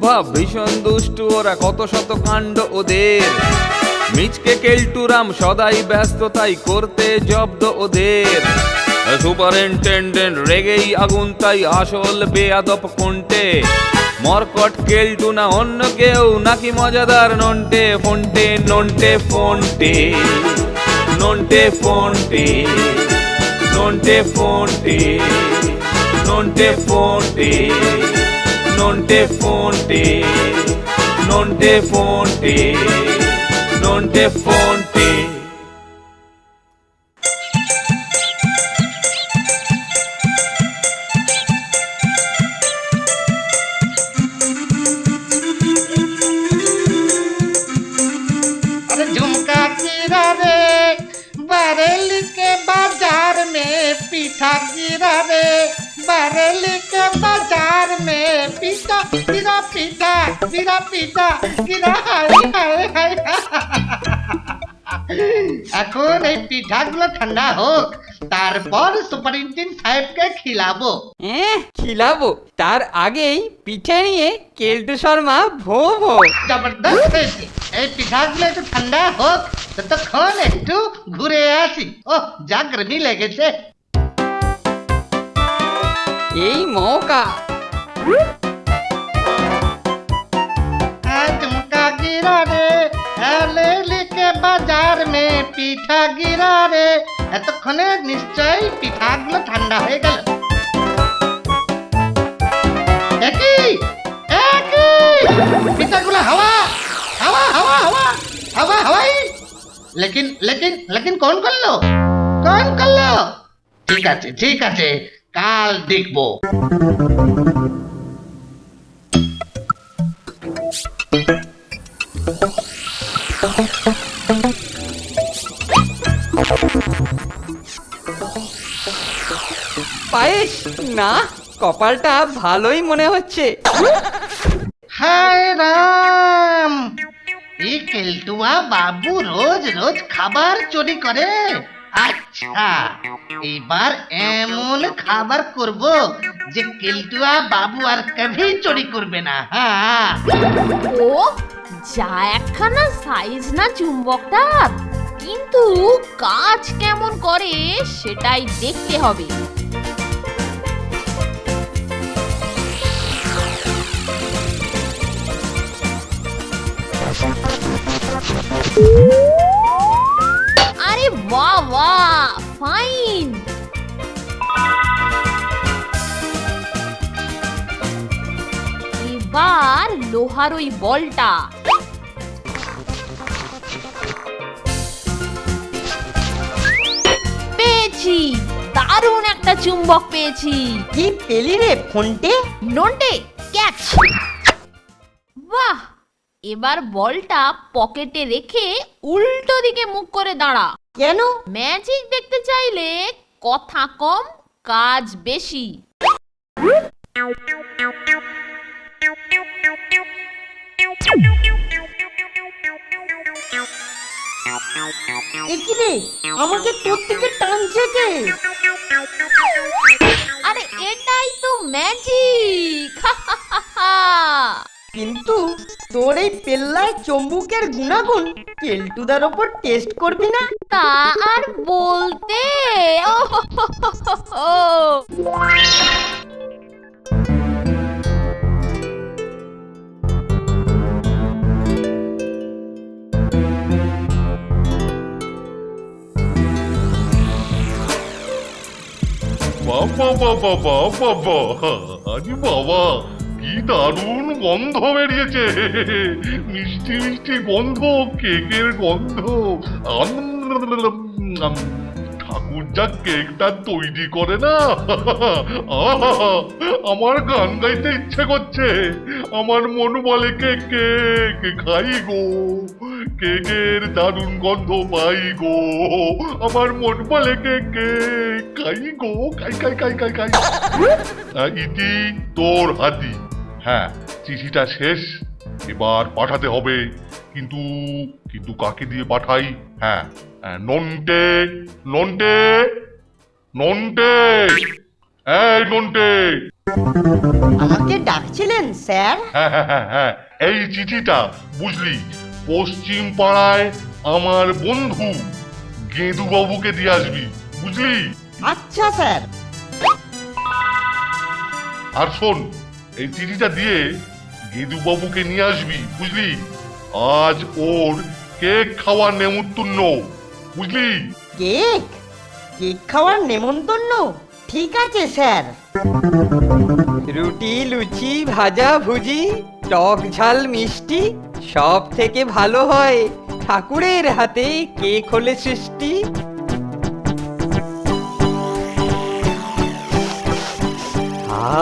স্বভাব ভীষণ দুষ্টু ওরা, কত শত কাণ্ড ওদের। মিচকে কেলটুরাম সদাই ব্যস্ত, তাই করতে জব্দ ওদের। সুপারিনটেন্ডেন্ট রেগেই আগুন, তাই আসল বেয়াদব কোনটে। মরকট কেলটু না অন্য কেউ, নাকি মজাদার নন্টে ফোনটে, নন্টে ফোনটে, নন্টে ফোনটে, নন্টে ফোনটে, নন্টে ফোনটে, নন্টে ফোনটে, নন্টে ফোনটে, নন্টে ফোনটে। बरेली के बाजार में पीठा गिरा रे, बरेली के बाजार में पीठा गिरा, पीठा गिरा, पीठा गिरा, हाय हाय हाय। এখন এই পিঠাগুলো ঠান্ডা হোক, তারপর সুপারিনটেন্ডেন্ট সাহেবকে খিলাবো। খিলাবো? তার আগেই পিঠে নিয়ে কেলটু শর্মা ভো ভো। জবরদস্ত হয়েছে। এই পিঠাগুলো একটু ঠান্ডা হোক, ততক্ষণ একটু ঘুরে আসি। ও যা গরমি লেগেছে। এই মৌকা। झुमका गिरा रे, लेली के बाजार में পিঠা গিরা রে। এতক্ষণে নিশ্চয়ই পিঠাগুলো ঠান্ডা হয়ে গেল। একই পিঠাগুলো হাওয়া হাওয়া হাওয়া হাওয়া হাওয়া হাওয়াই। लेकिन लेकिन लेकिन कौन করলো? कौन করলো? ঠিক আছে ঠিক আছে, কাল দেখবো। পায়েস না, কপালটা ভালোই মনে হচ্ছে। হায় রাম, এই কেলটুয়া বাবু রোজ রোজ খাবার চুরি করে। আচ্ছা, এবার এমন খাবার করব যে কেলটুয়া বাবু আর কभी চুরি করবে না। হ্যাঁ, ও যা একখানা সাইজ না চুম্বকটা, কিন্তু কাজ কেমন করে সেটাই দেখতে হবে। আরে বাহ বাহ, ফাইন। এবার লোহার ওই বলটা। পেয়েছি, দারুণ একটা চুম্বক পেয়েছি। কি পেলি রে ফোনটে? নন্টে ক্যাচ। বাহ, এবার বলটা পকেটে রেখে উল্টো দিকে মুখ করে দাঁড়া। কেন? ম্যাজিক দেখতে চাইলে কথা কম কাজ বেশি। কি রে, আমাকে তোর থেকে টানছে কে? আরে এটাই তো ম্যাজিক। কিন্তু তোর এই পেল্লায় চম্বুকের গুণাগুণ কেলটুদার ওপর টেস্ট করবি না? তা আর বলতে। বাবা বাবা বাবা, আরে বাবা, কি দারুণ গন্ধ বেরিয়েছে। মিষ্টি মিষ্টি গন্ধ, কেকের গন্ধ। ঠাকুর যা কেকটা তৈরি করে না, আমার গান গাইতে ইচ্ছে করছে। আমার মন বলে কেক কেক খাই গো, কেকের দারুণ গন্ধ পাই গো। আমার মন বলে কেক কেক খাই গো, খাই খাই খাই খাই খাই। ইতি তোর হাতি। হ্যাঁ, চিঠিটা শেষ, এবার পাঠাতে হবে। কিন্তু কিন্তু কাকে দিয়ে পাঠাই? হ্যাঁ, নন্টে নন্টে নন্টে, এই নন্টে, আমাকে ডাকছিলেন স্যার? হ্যাঁ হ্যাঁ হ্যাঁ হ্যাঁ, এই চিঠিটা বুঝলি পশ্চিম পাড়ায় আমার বন্ধু গেদু বাবুকে দিয়ে আসবি, বুঝলি? আচ্ছা স্যার। আর শোন, এই চিঠিটা দিয়ে গেদু বাবুকে নিয়ে আসবি, বুঝলি? আজ ওর কেক খাওয়ার নেমন্তন্ন, বুঝলি? কেক? কেক খাওয়ার নেমন্তন্ন? ঠিক আছে স্যার। রুটি, লুচি, ভাজা, ভুজি, টক ঝাল মিষ্টি সব থেকে ভালো হয় ঠাকুরের হাতে কেক হলে সৃষ্টি।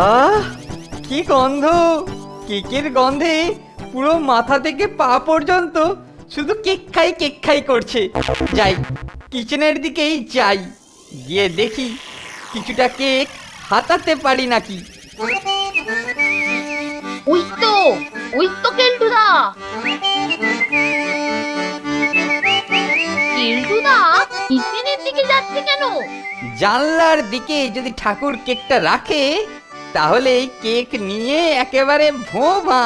আহ, কি গন্ধ! কেকের গন্ধে পুরো মাথা থেকে পা পর্যন্ত শুধু কেক খাই করছে। যাই, কিচেনের দিকেই যাই, গিয়ে দেখি কিছুটা কেক হাতাতে পারি নাকি। ওই তো কেলটুদা। কেলটুদা কিচেনের দিকে যাচ্ছে কেন? জানলার দিকে যদি ঠাকুর কেকটা রাখে তাহলে কেক নিয়ে একেবারে ভোমা।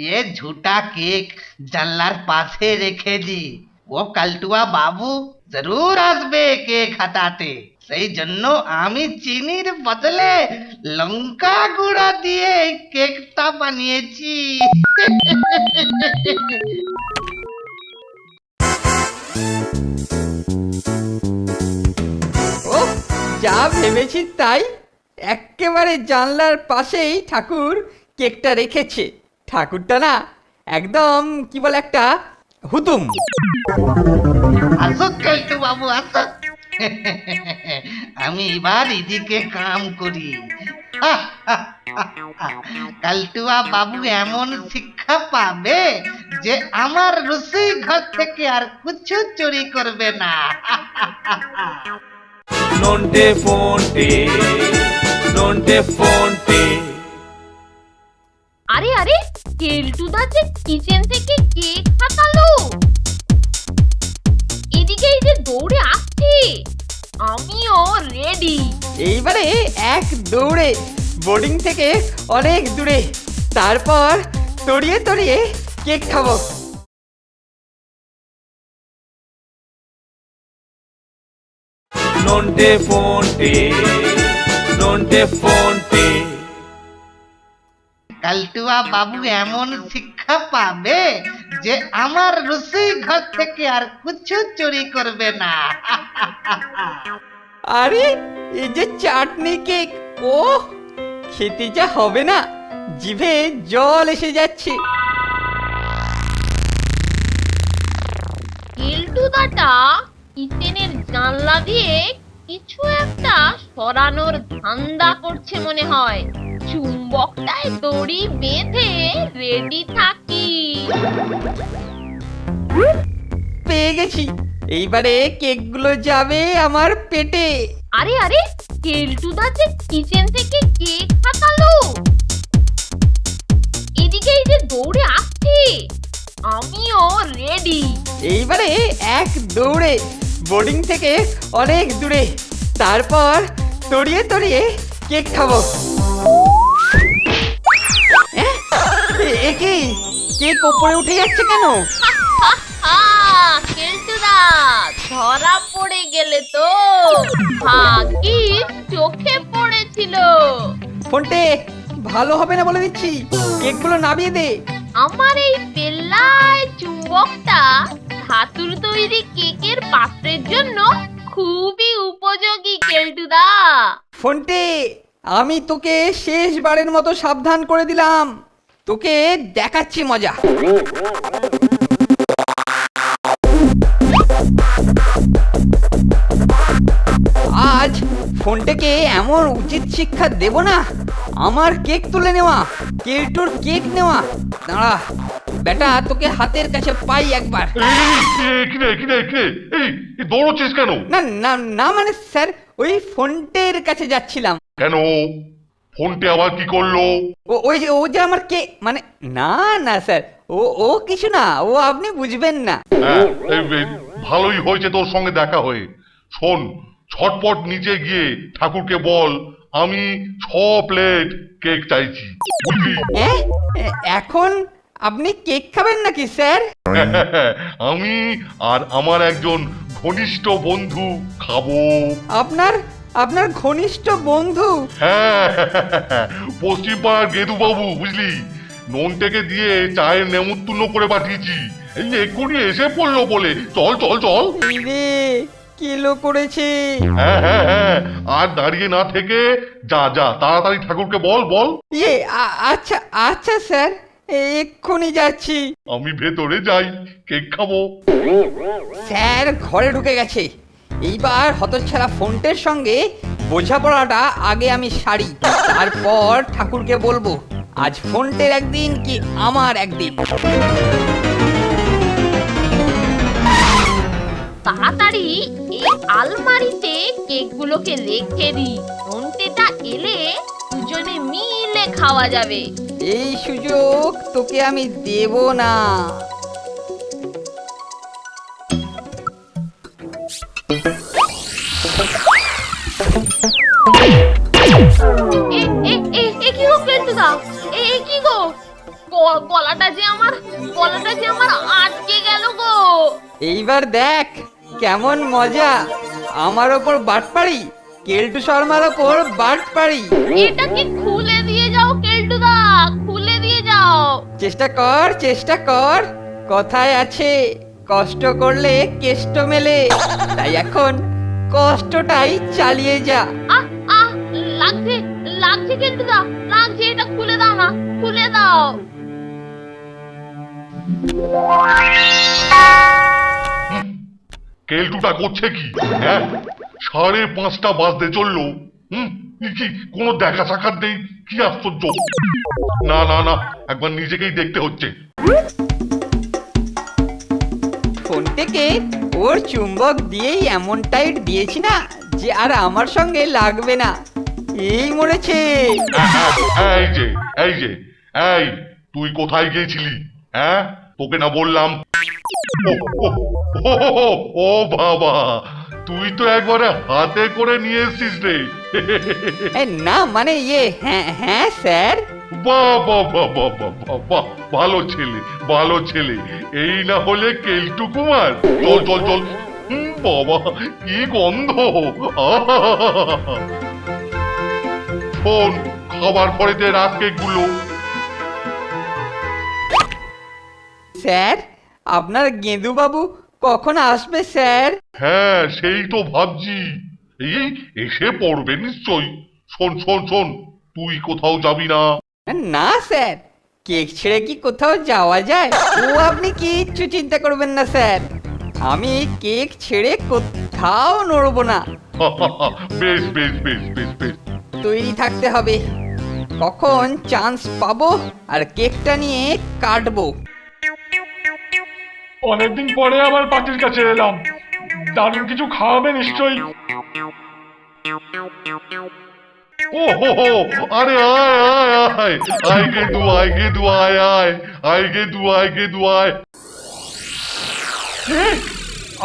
ये झूठा केक জানলার পাশে রেখে দি, ও কালটুয়া বাবু জরুর আসবে কেক হাতাতে। সেই জন্য আমি চিনির বদলে লঙ্কা গুঁড়া দিয়ে এই কেকটা বানিয়েছি। ও যা ভেবেছি তাই, একেবারে জানলার পাশেই ঠাকুর কেকটা রেখেছে। ঠাকুরটা না একদম কি বলে একটা হুতুম। আসো কালটু বাবু আসো। আমি এবার এদিকে কাম করি। কালটুয়া বাবু এমন শিক্ষা পাবে যে আমার রসই ঘর থেকে আর কিছু চুরি করবে না। নন্টে ফোনটে, নন্টে ফোনটে। আরে আরে, কেলটুদা যে কিচেন থেকে কেক হাতালো, এদিকেই যে দৌড়ে আসছে। আমিও রেডি। এইবারে এক দৌড়ে বোর্ডিং থেকে অনেক দূরে, তারপর তড়িয়ে তড়িয়ে কেক খাবো। নন্টে ফোনটে, নন্টে ফোনটে। কালটুয়া বাবু এমন শিক্ষা পাবে যে আমার রসই ঘর থেকে আর কিছু চুরি করবে না। আরে এই যে চাটনি কেক, ও খেতে যা হবে না, জিভে জল এসে যাচ্ছে। কেলটুদাটা কিচেনের জানলা দিয়ে কিছু একটা সরানোর ধান্দা করছে মনে হয়। চুম্বকটায় দড়ি বেঁধে রেডি থাকি। পেয়ে গেছি, এইবারে কেকগুলো যাবে আমার পেটে। আরে আরে, কেলটুদা যে কিচেন থেকে কেক হাতালো, এদিকেই যে দৌড়ে আসছে। আমিও রেডি। এইবারে এক দৌড়ে বোর্ডিং থেকে অনেক দূরে, তারপর তড়িয়ে তড়িয়ে কেক খাবো। এ কি, কেক ওপরে উঠে যাচ্ছে কেন? কেলটুদা ধরা পড়ে গেলে তো। ভাগ্যিস চোখে পড়েছিল। ফোনটে ভালো হবে না বলে দিচ্ছি, কেকগুলো নামিয়ে দে। আমার এই পেল্লায় চুম্বকটা ধাতুর তৈরি কেকের পাত্রের জন্য খুবই উপযোগী কেলটুদা। ফোনটে আমি তোকে শেষবারের মতো সাবধান করে দিলাম, তোকে দেখাচ্ছি মজা। আজ ফোনটাকে এমন উচিত শিক্ষা দেব না, আমার কেক তুলে নেওয়া, কেলটুর কেক নেওয়া। দাঁড়া বেটা, তোকে হাতের কাছে পাই একবার। এই দৌড়চ্ছিস কেন? না না না, মানে স্যার ওই ফোনটের কাছে যাচ্ছিলাম। কেন? ফোনটি আবার কি করলো? ও যে আমার কে, মানে না না স্যার, ও কিছু না, ও আপনি বুঝবেন না। হ্যাঁ, এই ভালোই হয়েছে তোর সঙ্গে দেখা হয়ে। শোন, ছটপট নিচে গিয়ে ঠাকুরকে বল আমি 6 প্লেট কেক চাইছি, বুঝলি? এখন আপনি কেক খাবেন নাকি স্যার? আমি আর আমার একজন ঘনিষ্ঠ বন্ধু খাবো। আপনার ঘনিষ্ঠ বন্ধু? হ্যাঁ, পশ্চিম পাড়ার গেদু বাবু, বুঝলি? ননটেকে দিয়ে চায়ের নেমন্তন্ন করে পাঠিয়েছি, এই এক্ষুনি এসে পড়লো বলে। চল চল চল। এই রে, কিলো করেছে। হ্যাঁ হ্যাঁ হ্যাঁ, আর দাঁড়িয়ে না থেকে যা যা, তাড়াতাড়ি ঠাকুরকে বল বল। আচ্ছা আচ্ছা স্যার, এক্ষুনি যাচ্ছি। আমি ভেতরে যাই, কেক খাবো। স্যার ঘরে ঢুকে গেছে। এইবার হতচ্ছাড়া ফোনটের সঙ্গে বোঝাপড়াটা আগে আমি সারি, তারপর ঠাকুরকে বলবো আজ ফোনটের একদিন কি আমার একদিন। তাড়াতাড়ি এই আলমারিতে কেকগুলোকে রেখে দি, ঘন্টেটা এলে দুজনে মিলে খাওয়া যাবে। এই সুযোগ তোকে আমি দেব না। কি গো পেটুদা, কি গো, গলাটা যে আমার আটকে গেল গো। এইবার দেখ কেমন মজা, আমার ওপর বাটপাড়ি, কেলটু শর্মার ওপর বাটপাড়ি। এটা কি খুলে দিয়ে যাও কেলটুদা, খুলে দিয়ে যাও। চেষ্টা কর, কথায় আছে কষ্ট করলে কেষ্ট মেলে, তাই এখন কষ্টটাই চালিয়ে যা। আহ আহ লাগছে লাগছে কেলটুদা, লাগছে, এটা খুলে দাও না, খুলে দাও। কেলটুটা করছে কি? হ্যাঁ, 5:30 বাজতে চললো। কি কোনো দেখা সাক্ষাৎ নেই? কি আশ্চর্য! না না না, একবার নিজেকেই দেখতে হচ্ছে। ফোন থেকে ওর চুম্বক দিয়েই এমন টাইট দিয়েছি না যে আর আমার সঙ্গে লাগবে না। এই মরেছে। এই যে এই যে এই, তুই কোথায় গিয়েছিলি? হ্যাঁ, তোকে না বললাম? ও বাবা, তুই তো একবারে হাতে করে নিয়ে এসছিস রে। না মানে হ্যাঁ হ্যাঁ স্যার। বাহ বাহ বাহ বাহ বাহ বাহ, ভালো ছেলে ভালো ছেলে। এই না হলে কেলটু কুমার। চল চল চল। বাবা কি গন্ধ! শোন, খাবার পরেতে রাত কেকগুলো। স্যার, আপনার গেঁদু বাবু কখন আসবে স্যার? হ্যাঁ, সেই তো ভাবছি, এই এসে পড়বে নিশ্চয়ই। শোন শোন শোন, তুই কোথাও যাবি না। না স্যার, কেক ছেড়ে কি কোথাও যাওয়া যায়? ও আপনি কিচ্ছু চিন্তা করবেন না স্যার, আমি কেক ছেড়ে কোথাও নড়ব না। বেশ বেশ বেশ বেশ বেশ। তৈরি থাকতে হবে, কখন চান্স পাবো আর কেকটা নিয়ে কাটবো। অনেকদিন পরে আবার পার্টির কাছে এলাম, দারুণ কিছু খাওয়াবে নিশ্চয়ই। ও হো হো, আরে আয় আয় আয়, আয় গেদু আয় গেদু আয় আয়, আয় গেদু আয় গেদু আয়।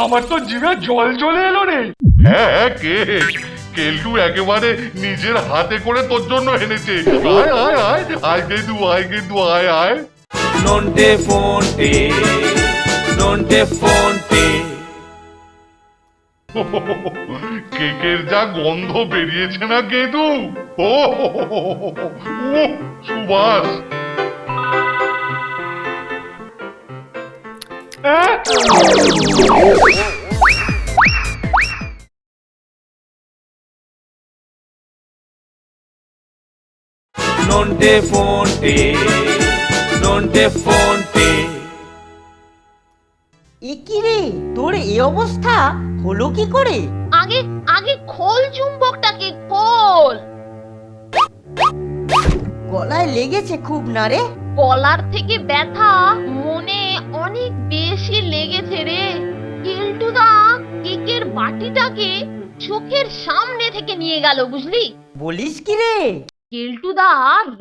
আমার তো জিভে জল চলে এলো রে। হ্যাঁ, কেলটু একেবারে নিজের হাতে করে তোর জন্য এনেছে। আয় আয় আয়, আয় গেদু আয় গেদু আয় আয়। নন্টে ফোনটে কেকের যা গন্ধ বেরিয়েছে না গেদু! ও সুবাস! নন্টে ফোনটে এ কি রে, তোর এই অবস্থা হলো কি করে? আগে আগে খোল চুম্বকটাকে, খোল। গলায় লেগেছে খুব না রে? গলার থেকে ব্যথা মনে অনেক বেশি লেগেছে রে। কেলটুদা কেকের বাটিটাকে চোখের সামনে থেকে নিয়ে গেল, বুঝলি? বলিস কি রে? কেলটুদা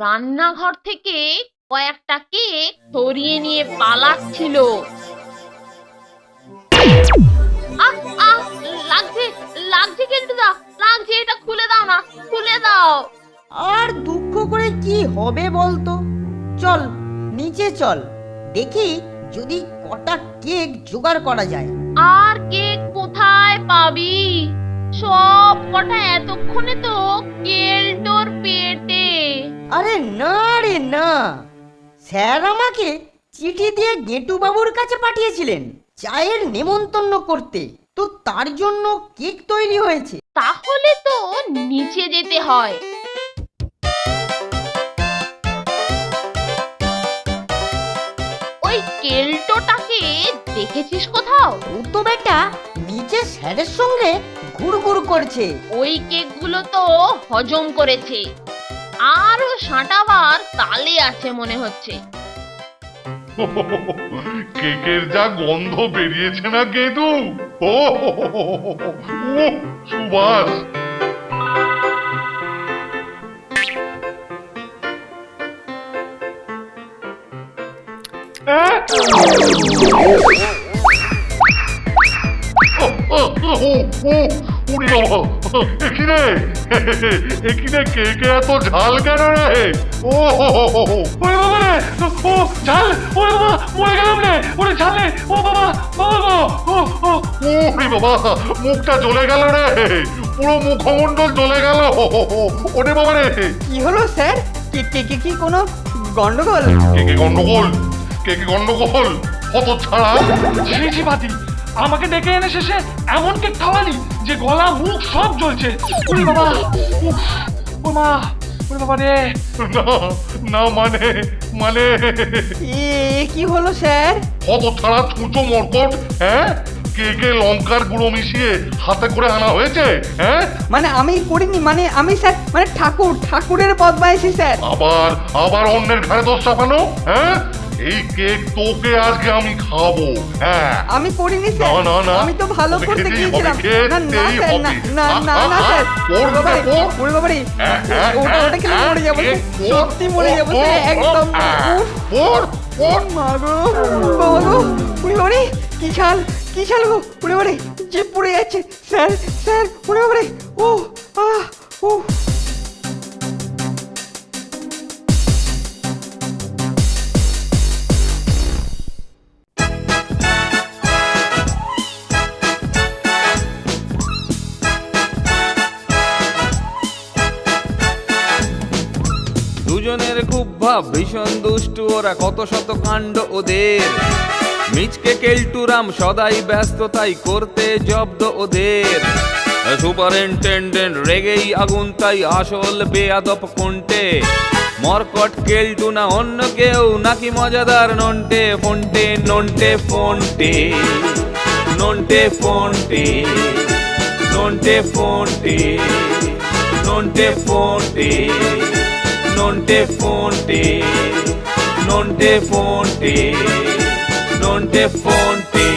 রান্নাঘর থেকে কয়েকটা কেক সরিয়ে নিয়ে পালাচ্ছিল। আহ আহ লাগছে কেলটুদা, লাগছে, এটা খুলে দাও না, খুলে দাও। আর দুঃখ করে কি হবে বলতো? চল নিচে চল, দেখি যদি কটা কেক জোগাড় করা যায়। আর কেক কোথায় পাবি? সব কটা এতক্ষণে তো কেলটোর পেটে। আরে না রে না, স্যার আমাকে চিঠি দিয়ে গেটু বাবুর কাছে পাঠিয়েছিলেন চায়ের নেমন্তন্ন করতে, তো তার জন্য কেক তৈরি হয়েছে। তাহলে তো নিচে যেতে হয়। ওই কেলটোটাকে দেখেছিস কোথাও? ও তো বেটা নিচে স্যারের সঙ্গে ঘুরঘুর করছে। ওই কেকগুলো তো হজম করেছে, আরো সাঁটাবার তালে আছে মনে হচ্ছে। কেকের যা গন্ধ বেরিয়েছে না গেদু, ও সুবাস। এখানে কেকে এত ঝাল কেন রে? ও ওরে বাবা রে, ও ঝাল, ওরে বাবা মরে গেলাম রে, ওরে ঝালে, ও বাবা, বাবা গো, ওরে বাবা, মুখটা জ্বলে গেল রে, পুরো মুখমণ্ডল জ্বলে গেল। ওরে বাবা রে, কি হলো স্যার? কি কোনো গন্ডগোল? কেকে গন্ডগোল, কেকে গন্ডগোল, কত ছাড়া। ঝিঝি বাতি, আমাকে ডেকে এনে শেষে এমন কেক খাওয়ালি যে গলা মুখ সব জ্বলছে। ওরে বাবা, উফ, ও মা, ওরে বাবা রে। না না, মানে মানে এ কি হলো স্যার? কত ছাড়া ছুঁচো মরকট, হ্যাঁ? কেকে লঙ্কার গুঁড়ো মিশিয়ে হাতে করে আনা হয়েছে, হ্যাঁ? মানে আমি করিনি, মানে আমি স্যার, মানে ঠাকুরের বদমাইশি স্যার। আবার আবার অন্যের ঘাড়ে দোষ চাপানো, হ্যাঁ? এই কেক তোকে আজকে আমি খাবো, হ্যাঁ? আমি করিনি স্যার, না, না, না। আমি তো ভালো তোকে করতে খেতেই গিয়েছিলাম। হবে, না না খেতেই স্যার, না হবে। না না না স্যার, ওর বাবারে, ওর। ওরে বাবারে, হ্যাঁ, ওটা খেলে মরে যাবো স্যার, সত্যি মরে যাবো স্যার, একদম। উফ, মা গো, বাবা গো, ওরে বাবারে, কি ছাল গো, ওরে বাবারে, জিভ পুড়ে যাচ্ছে স্যার, ওরে বাবারে, ও আহ ও। দুজনের খুব ভাব, ভীষণ দুষ্টু ওরা, কত শত কাণ্ড ওদের। মিচকে কেলটুরাম সদাই ব্যস্ত, তাই করতে জব্দ ওদের। সুপারিনটেন্ডেন্ট রেগেই আগুন, তাই আসল বেয়াদব কোনটে। মরকট কেলটু না অন্য কেউ, নাকি মজাদার Nonte ফোনটে, Nonte ফোনটে, Nonte ফোনটে, Nonte ফোনটে, Nonte ফোনটে, nonte fonte, nonte fonte, nonte fonte.